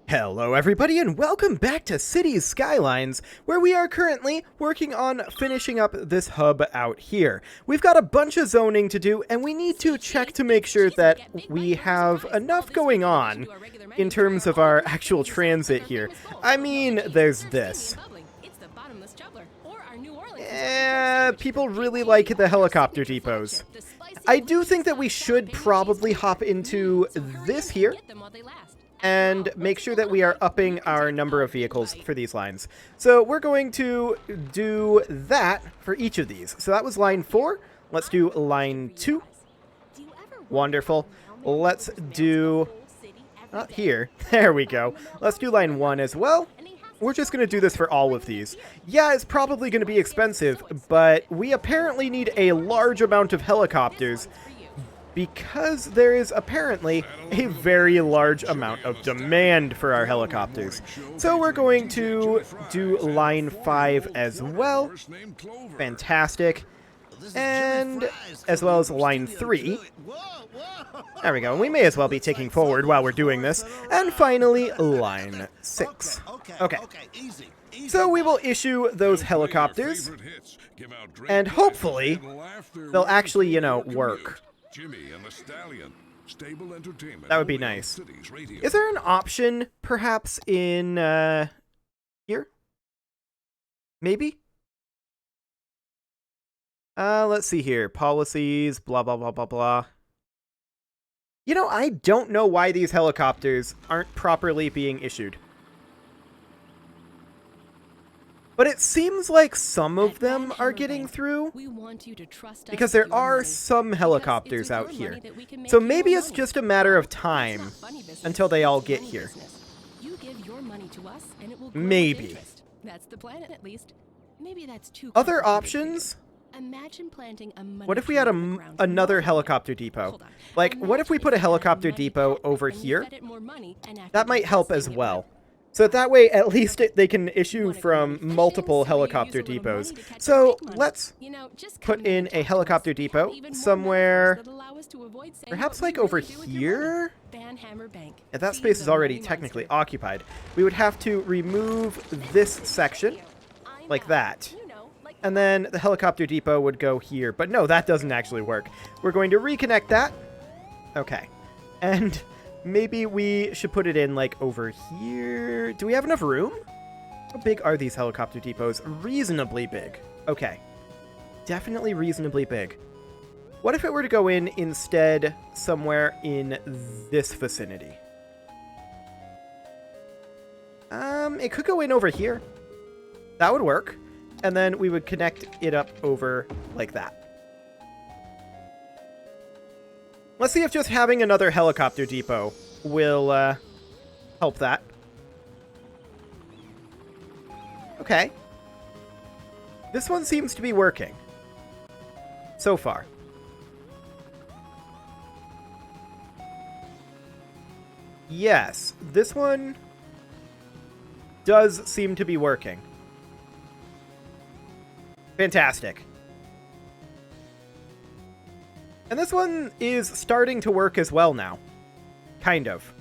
Hello everybody and welcome back to Cities Skylines, where we are currently working on finishing up this hub out here. We've got a bunch of zoning to do, and we need to check to make sure that we have enough going on in terms of our actual transit here. I mean, there's this. People really like the helicopter depots. I do think that we should probably hop into this here and make sure that we are upping our number of vehicles for these lines. So we're going to do that for each of these. So that was line 4. Let's do line 2. Wonderful. Let's do... here. There we go. Let's do line 1 as well. We're just going to do this for all of these. Yeah, it's probably going to be expensive, but we apparently need a large amount of helicopters because there is apparently a very large amount of demand for our helicopters. So we're going to do line 5 as well. Fantastic. And as well as line 3. There we go. We may as well be ticking forward while we're doing this. And finally, line 6. Okay. So we will issue those helicopters. And hopefully, they'll actually, work. That would be nice. Is there an option, perhaps, in, here? Maybe? Let's see here. Policies, blah, blah, blah, blah, blah. I don't know why these helicopters aren't properly being issued. But it seems like some of them are getting through, because there are some helicopters out here. So maybe it's just a matter of time until they all get here. Maybe. Other options? What if we had another helicopter depot? Like, what if we put a helicopter depot over here? That might help as well. So that way, at least they can issue from multiple helicopter depots. So let's put in a helicopter depot somewhere, perhaps like over here? If that space is already technically occupied, we would have to remove this section, like that. And then the helicopter depot would go here. But no, that doesn't actually work. We're going to reconnect that. Okay. And maybe we should put it in, like, over here. Do we have enough room? How big are these helicopter depots? Reasonably big. Okay. Definitely reasonably big. What if it were to go in instead somewhere in this vicinity? It could go in over here. That would work. And then we would connect it up over like that. Let's see if just having another helicopter depot will help that. Okay. This one seems to be working. So far. Yes, this one does seem to be working. Fantastic. And this one is starting to work as well now. Kind of.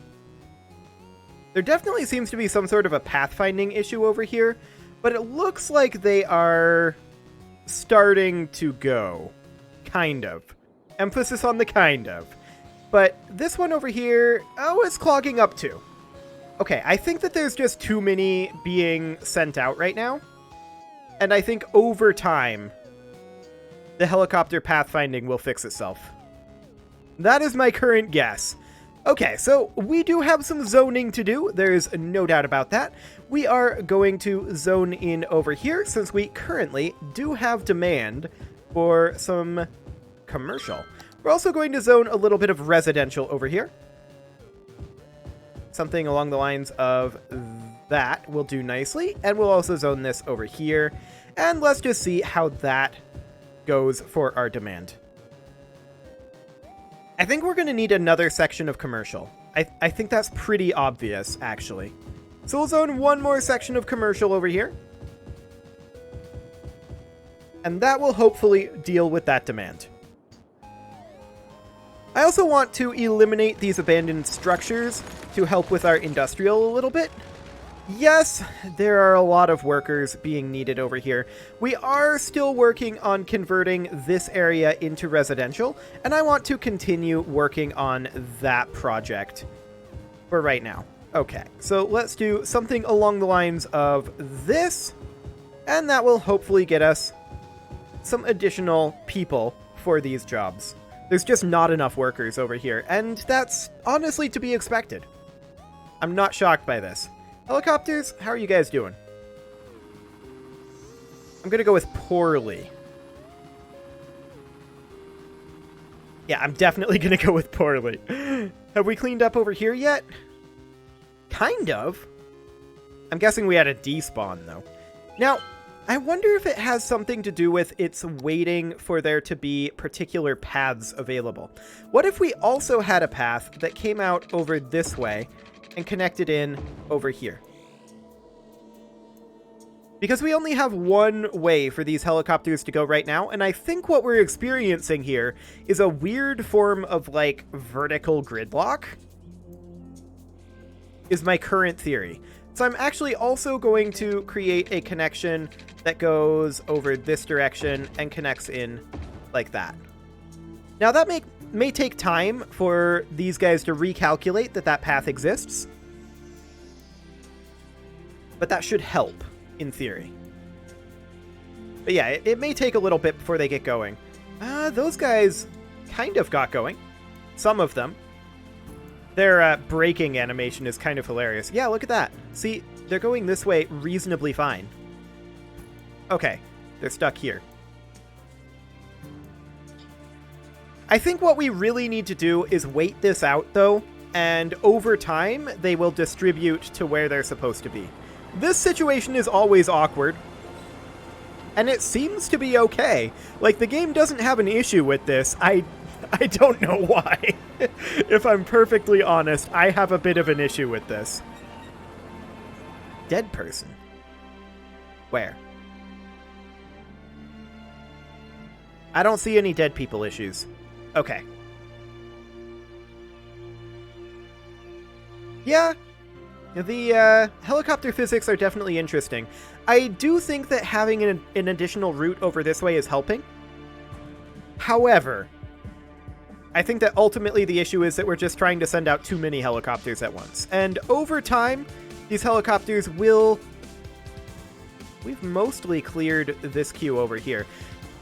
There definitely seems to be some sort of a pathfinding issue over here, but it looks like they are starting to go. Kind of. Emphasis on the kind of. But this one over here, it's clogging up too. Okay, I think that there's just too many being sent out right now. And I think over time, the helicopter pathfinding will fix itself. That is my current guess. Okay, so we do have some zoning to do. There's no doubt about that. We are going to zone in over here since we currently do have demand for some commercial. We're also going to zone a little bit of residential over here. Something along the lines of that will do nicely. And we'll also zone this over here. And let's just see how that goes for our demand. I think we're going to need another section of commercial. I think that's pretty obvious, actually. So we'll zone one more section of commercial over here. And that will hopefully deal with that demand. I also want to eliminate these abandoned structures to help with our industrial a little bit. Yes, there are a lot of workers being needed over here. We are still working on converting this area into residential, and I want to continue working on that project for right now. Okay, so let's do something along the lines of this, and that will hopefully get us some additional people for these jobs. There's just not enough workers over here, and that's honestly to be expected. I'm not shocked by this. Helicopters, how are you guys doing? I'm gonna go with poorly. Yeah, I'm definitely gonna go with poorly. Have we cleaned up over here yet? Kind of. I'm guessing we had a despawn, though. Now, I wonder if it has something to do with it's waiting for there to be particular paths available. What if we also had a path that came out over this way and connected in over here? Because we only have one way for these helicopters to go right now, and I think what we're experiencing here is a weird form of, like, vertical gridlock, is my current theory. So I'm actually also going to create a connection that goes over this direction and connects in like that. Now that may take time for these guys to recalculate that path exists, but that should help in theory. But yeah, it may take a little bit before they get going. Those guys kind of got going. Some of them. Their braking animation is kind of hilarious. Yeah, look at that. See, they're going this way reasonably fine. Okay, they're stuck here. I think what we really need to do is wait this out, though, and over time, they will distribute to where they're supposed to be. This situation is always awkward, and it seems to be okay. Like, the game doesn't have an issue with this. I don't know why. If I'm perfectly honest, I have a bit of an issue with this. Dead person? Where? I don't see any dead people issues. Okay. Yeah, the helicopter physics are definitely interesting. I do think that having an additional route over this way is helping. However, I think that ultimately the issue is that we're just trying to send out too many helicopters at once. And over time, these helicopters will... We've mostly cleared this queue over here.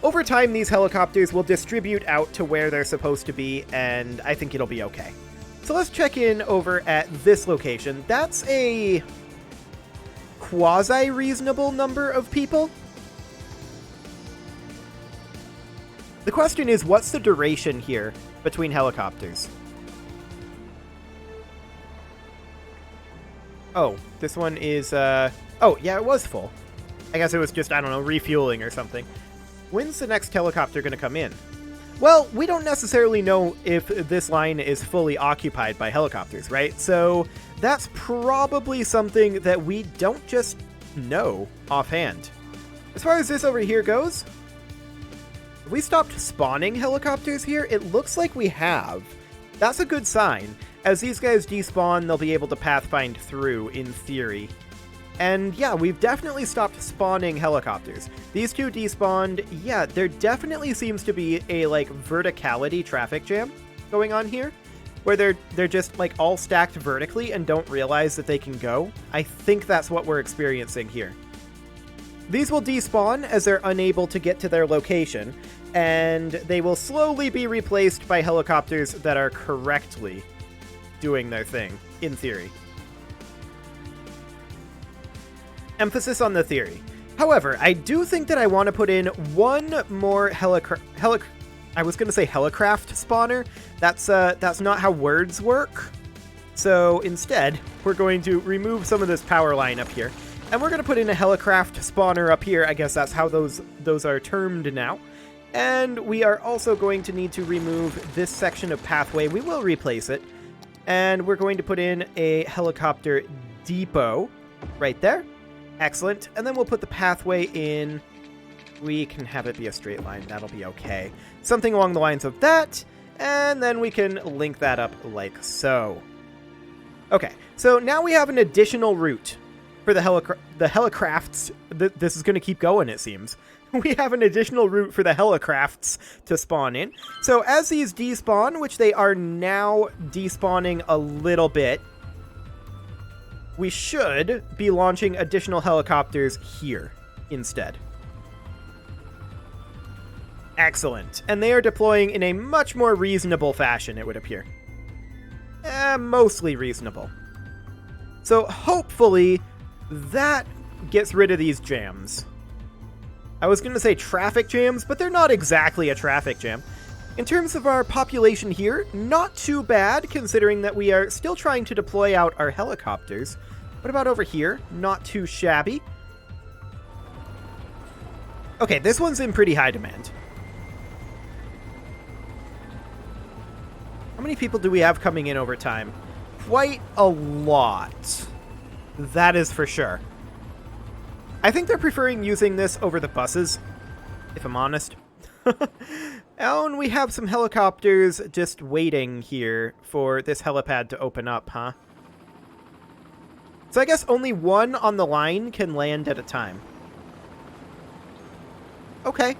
Over time, these helicopters will distribute out to where they're supposed to be, and I think it'll be okay. So let's check in over at this location. That's a quasi-reasonable number of people. The question is, what's the duration here between helicopters? Oh, this one is, oh, yeah, it was full. I guess it was just, I don't know, refueling or something. When's the next helicopter going to come in? Well, we don't necessarily know if this line is fully occupied by helicopters, right? So that's probably something that we don't just know offhand. As far as this over here goes, have we stopped spawning helicopters here? It looks like we have. That's a good sign. As these guys despawn, they'll be able to pathfind through, in theory. And yeah, we've definitely stopped spawning helicopters. These two despawned. Yeah, there definitely seems to be a, like, verticality traffic jam going on here, where they're just, like, all stacked vertically and don't realize that they can go. I think that's what we're experiencing here. These will despawn as they're unable to get to their location, and they will slowly be replaced by helicopters that are correctly doing their thing, in theory. Emphasis on the theory. However, I do think that I want to put in one more I was going to say helicraft spawner. That's not how words work. So instead, we're going to remove some of this power line up here, and we're going to put in a helicraft spawner up here. I guess that's how those are termed now. And we are also going to need to remove this section of pathway. We will replace it, and we're going to put in a helicopter depot right there. Excellent. And then we'll put the pathway in. We can have it be a straight line. That'll be okay. Something along the lines of that. And then we can link that up like so. Okay, so now we have an additional route for the helicrafts. This is going to keep going, it seems. We have an additional route for the helicrafts to spawn in. So as these despawn, which they are now despawning a little bit, we should be launching additional helicopters here instead. Excellent. And they are deploying in a much more reasonable fashion, it would appear. Mostly reasonable. So hopefully that gets rid of these jams. I was going to say traffic jams, but they're not exactly a traffic jam. In terms of our population here, not too bad, considering that we are still trying to deploy out our helicopters. What about over here? Not too shabby. Okay, this one's in pretty high demand. How many people do we have coming in over time? Quite a lot. That is for sure. I think they're preferring using this over the buses, if I'm honest. Oh, and we have some helicopters just waiting here for this helipad to open up, huh? So I guess only one on the line can land at a time. Okay.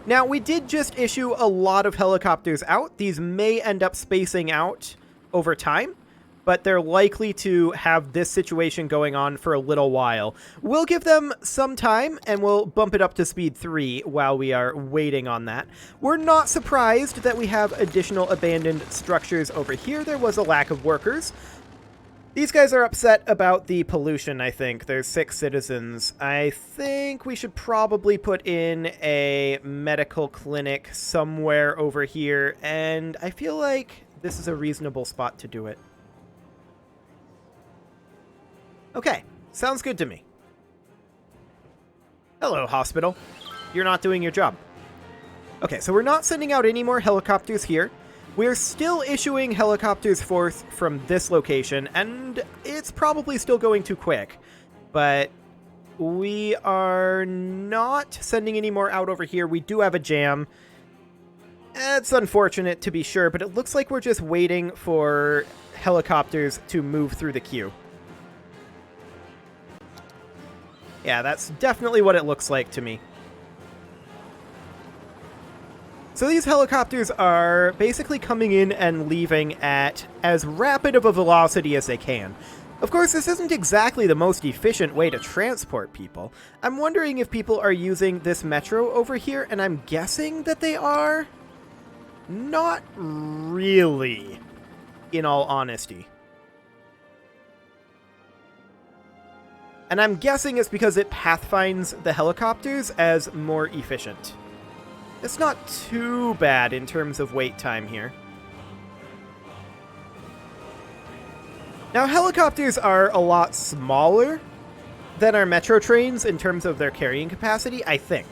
Now, we did just issue a lot of helicopters out. These may end up spacing out over time, but they're likely to have this situation going on for a little while. We'll give them some time, and we'll bump it up to speed 3 while we are waiting on that. We're not surprised that we have additional abandoned structures over here. There was a lack of workers. These guys are upset about the pollution, I think. There's 6 citizens. I think we should probably put in a medical clinic somewhere over here, and I feel like this is a reasonable spot to do it. Okay, sounds good to me. Hello, hospital. You're not doing your job. Okay, so we're not sending out any more helicopters here. We're still issuing helicopters forth from this location, and it's probably still going too quick. But we are not sending any more out over here. We do have a jam. It's unfortunate, to be sure, but it looks like we're just waiting for helicopters to move through the queue. Yeah, that's definitely what it looks like to me. So these helicopters are basically coming in and leaving at as rapid of a velocity as they can. Of course, this isn't exactly the most efficient way to transport people. I'm wondering if people are using this metro over here, and I'm guessing that they are. Not really, in all honesty. And I'm guessing it's because it pathfinds the helicopters as more efficient. It's not too bad in terms of wait time here. Now, helicopters are a lot smaller than our metro trains in terms of their carrying capacity, I think.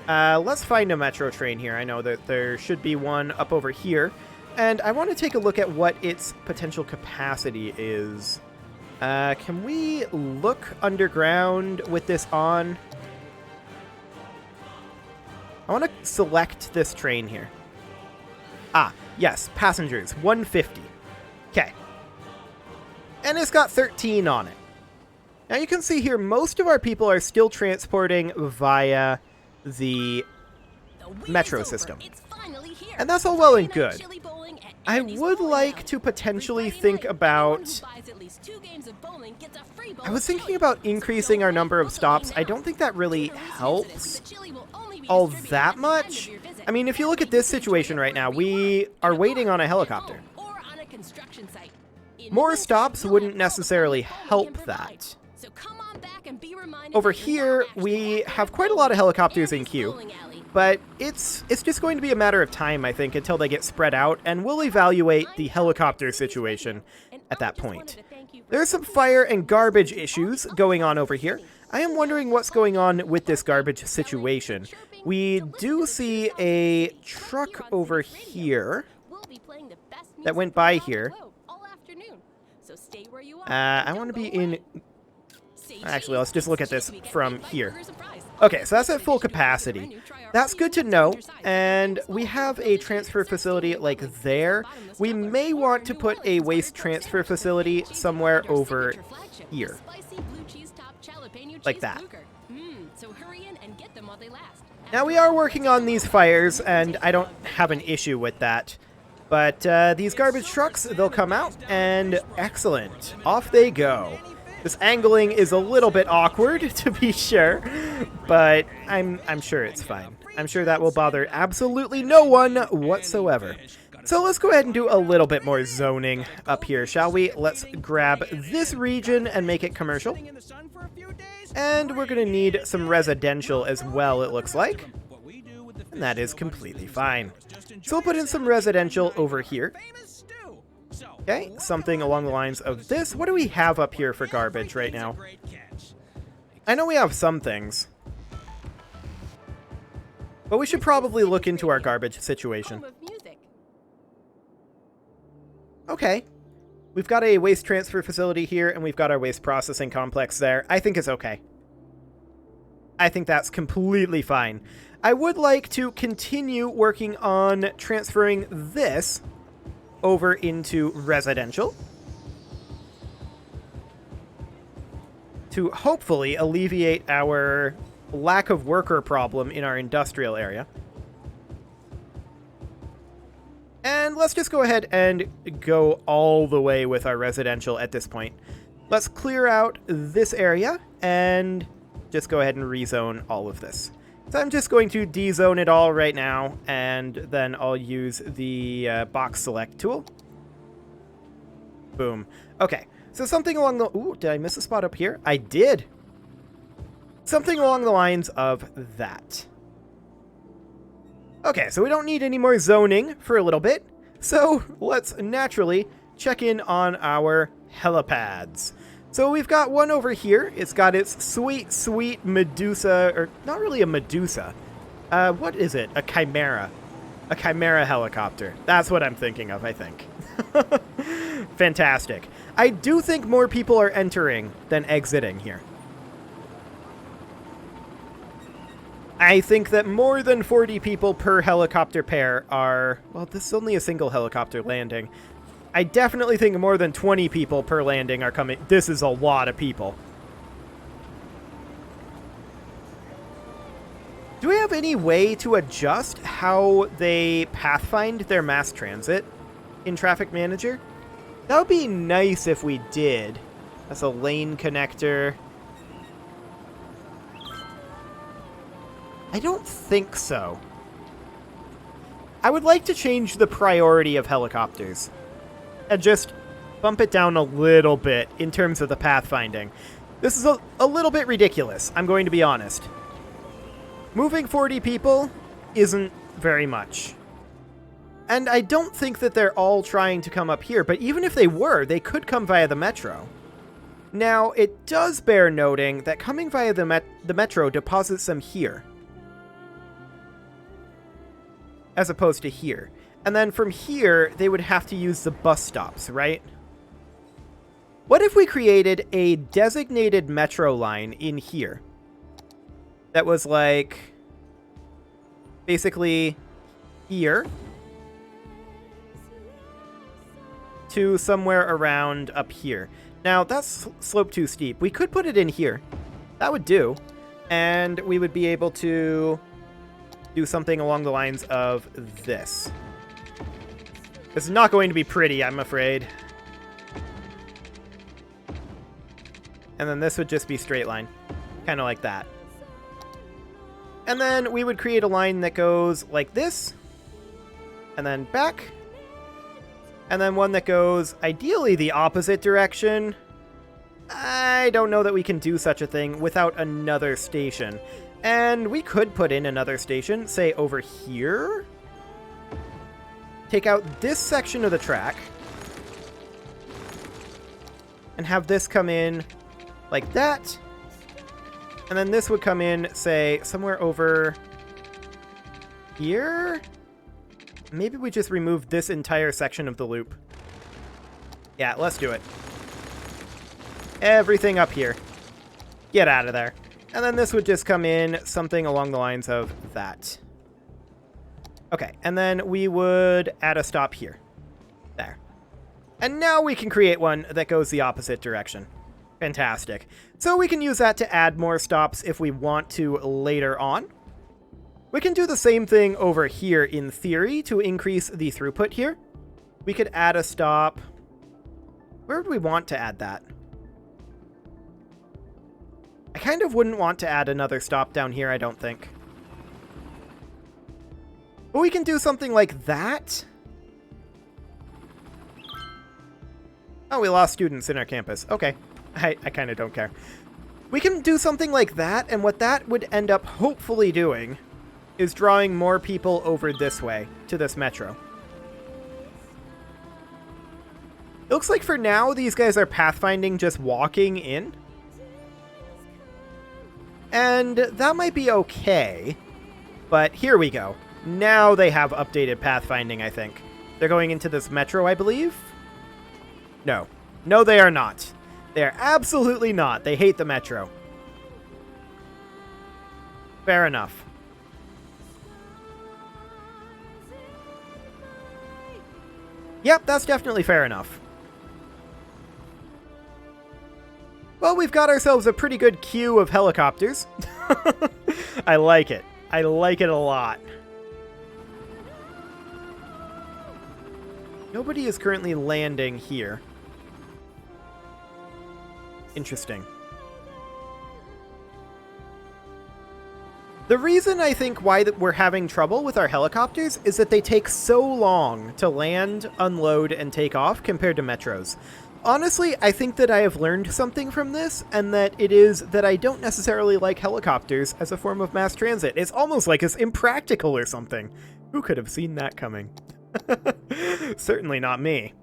Let's find a metro train here. I know that there should be one up over here. And I want to take a look at what its potential capacity is. Can we look underground with this on? I want to select this train here. Ah, yes, passengers, 150. Okay. And it's got 13 on it. Now you can see here, most of our people are still transporting via the metro system. And that's all well and good. I would like to potentially think about... I was thinking about increasing our number of stops. I don't think that really helps all that much. I mean, if you look at this situation right now, we are waiting on a helicopter. More stops wouldn't necessarily help that. Over here, we have quite a lot of helicopters in queue, but it's just going to be a matter of time, I think, until they get spread out, and we'll evaluate the helicopter situation at that point. There's some fire and garbage issues going on over here. I am wondering what's going on with this garbage situation. We do see a truck over here that went by here. I want to be in Actually, let's just look at this from here. Okay, so that's at full capacity. That's good to know, and we have a transfer facility like there. We may want to put a waste transfer facility somewhere over here. Like that. Now, we are working on these fires, and I don't have an issue with that. But these garbage trucks, they'll come out, and excellent. Off they go. This angling is a little bit awkward, to be sure, but I'm sure it's fine. I'm sure that will bother absolutely no one whatsoever. So let's go ahead and do a little bit more zoning up here, shall we? Let's grab this region and make it commercial. And we're going to need some residential as well, it looks like. And that is completely fine. So we'll put in some residential over here. Okay, something along the lines of this. What do we have up here for garbage right now? I know we have some things. But we should probably look into our garbage situation. Okay. We've got a waste transfer facility here, and we've got our waste processing complex there. I think it's okay. I think that's completely fine. I would like to continue working on transferring this over into residential to hopefully alleviate our lack of worker problem in our industrial area. And let's just go ahead and go all the way with our residential at this point. Let's clear out this area and just go ahead and rezone all of this. So I'm just going to dezone it all right now, and then I'll use the box select tool. Boom. Okay, so something along the... Ooh, did I miss a spot up here? I did. Something along the lines of that. Okay, so we don't need any more zoning for a little bit, so let's naturally check in on our helipads. So we've got one over here. It's got its sweet, sweet Medusa, or not really a Medusa. What is it? A Chimera. A Chimera helicopter. That's what I'm thinking of, I think. Fantastic. I do think more people are entering than exiting here. I think that more than 40 people per helicopter pair are... Well, this is only a single helicopter landing. I definitely think more than 20 people per landing are coming. This is a lot of people. Do we have any way to adjust how they pathfind their mass transit in Traffic Manager? That would be nice if we did. That's a lane connector. I don't think so. I would like to change the priority of helicopters. And just bump it down a little bit in terms of the pathfinding. This is a little bit ridiculous, I'm going to be honest. Moving 40 people isn't very much. And I don't think that they're all trying to come up here, but even if they were, they could come via the metro. Now, it does bear noting that coming via the metro deposits them here, as opposed to here. And then from here, they would have to use the bus stops, right? What if we created a designated metro line in here? That was like, basically here to somewhere around up here. Now, that's slope too steep. We could put it in here. That would do. And we would be able to do something along the lines of this. It's not going to be pretty, I'm afraid. And then this would just be straight line. Kind of like that. And then we would create a line that goes like this. And then back. And then one that goes, ideally, the opposite direction. I don't know that we can do such a thing without another station. And we could put in another station, say over here. Take out this section of the track. And have this come in like that. And then this would come in, say, somewhere over here. Maybe we just remove this entire section of the loop. Yeah, let's do it. Everything up here. Get out of there. And then this would just come in something along the lines of that. Okay, and then we would add a stop here. There. And now we can create one that goes the opposite direction. Fantastic. So we can use that to add more stops if we want to later on. We can do the same thing over here in theory to increase the throughput here. We could add a stop. Where would we want to add that? I kind of wouldn't want to add another stop down here, I don't think. But we can do something like that. Oh, we lost students in our campus. Okay. I kind of don't care. We can do something like that, and what that would end up hopefully doing is drawing more people over this way, to this metro. It looks like for now, these guys are pathfinding just walking in. And that might be okay, but here we go. Now they have updated pathfinding, I think. They're going into this metro, I believe? No. No, they are not. They are absolutely not. They hate the metro. Fair enough. Yep, that's definitely fair enough. Well, we've got ourselves a pretty good queue of helicopters. I like it. I like it a lot. Nobody is currently landing here. Interesting. The reason I think why we're having trouble with our helicopters is that they take so long to land, unload, and take off compared to metros. Honestly, I think that I have learned something from this, and that it is that I don't necessarily like helicopters as a form of mass transit. It's almost like it's impractical or something. Who could have seen that coming? Certainly not me.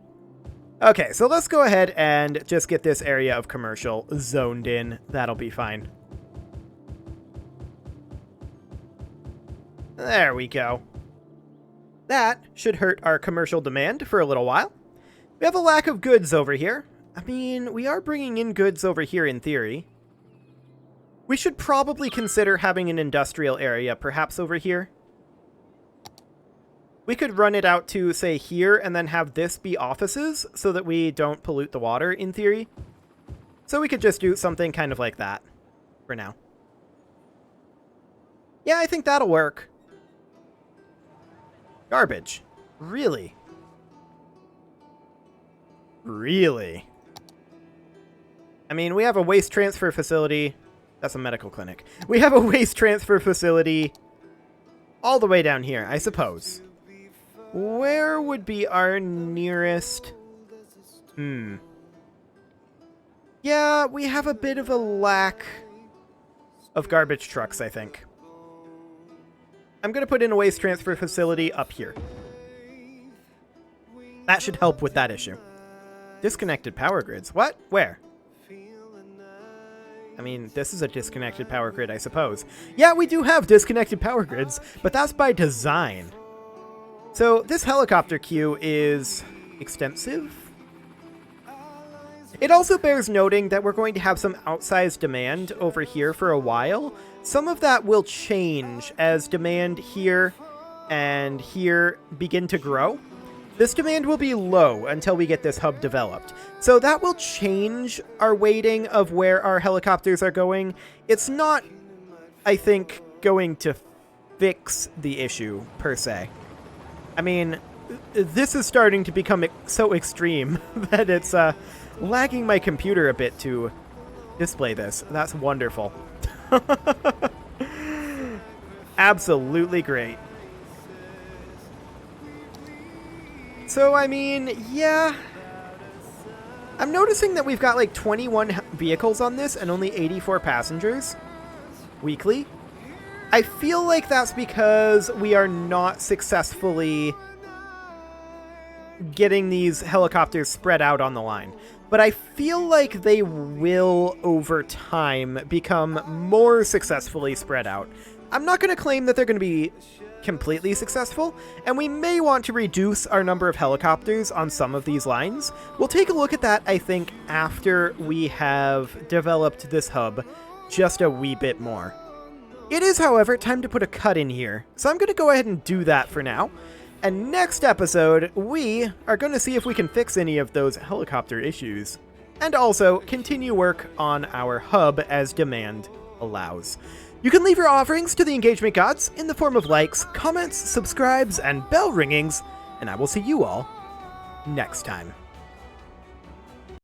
Okay, so let's go ahead and just get this area of commercial zoned in. That'll be fine. There we go. That should hurt our commercial demand for a little while. We have a lack of goods over here. I mean, we are bringing in goods over here in theory. We should probably consider having an industrial area perhaps over here. We could run it out to, say, here, and then have this be offices so that we don't pollute the water, in theory. So we could just do something kind of like that for now. Yeah, I think that'll work. Garbage. Really? Really? I mean, we have a waste transfer facility. That's a medical clinic. We have a waste transfer facility all the way down here, I suppose. Where would be our nearest? Yeah, we have a bit of a lack of garbage trucks, I think. I'm going to put in a waste transfer facility up here. That should help with that issue. Disconnected power grids. What? Where? I mean, this is a disconnected power grid, I suppose. Yeah, we do have disconnected power grids, but that's by design. So this helicopter queue is extensive. It also bears noting that we're going to have some outsized demand over here for a while. Some of that will change as demand here and here begin to grow. This demand will be low until we get this hub developed. So that will change our weighting of where our helicopters are going. It's not, I think, going to fix the issue, per se. I mean, this is starting to become so extreme that it's lagging my computer a bit to display this. That's wonderful. Absolutely great. So, I mean, yeah. I'm noticing that we've got like 21 vehicles on this and only 84 passengers weekly. I feel like that's because we are not successfully getting these helicopters spread out on the line. But I feel like they will, over time, become more successfully spread out. I'm not going to claim that they're going to be completely successful, and we may want to reduce our number of helicopters on some of these lines. We'll take a look at that, I think, after we have developed this hub just a wee bit more. It is, however, time to put a cut in here, so I'm going to go ahead and do that for now. And next episode, we are going to see if we can fix any of those helicopter issues, and also continue work on our hub as demand allows. You can leave your offerings to the engagement gods in the form of likes, comments, subscribes, and bell ringings, and I will see you all next time.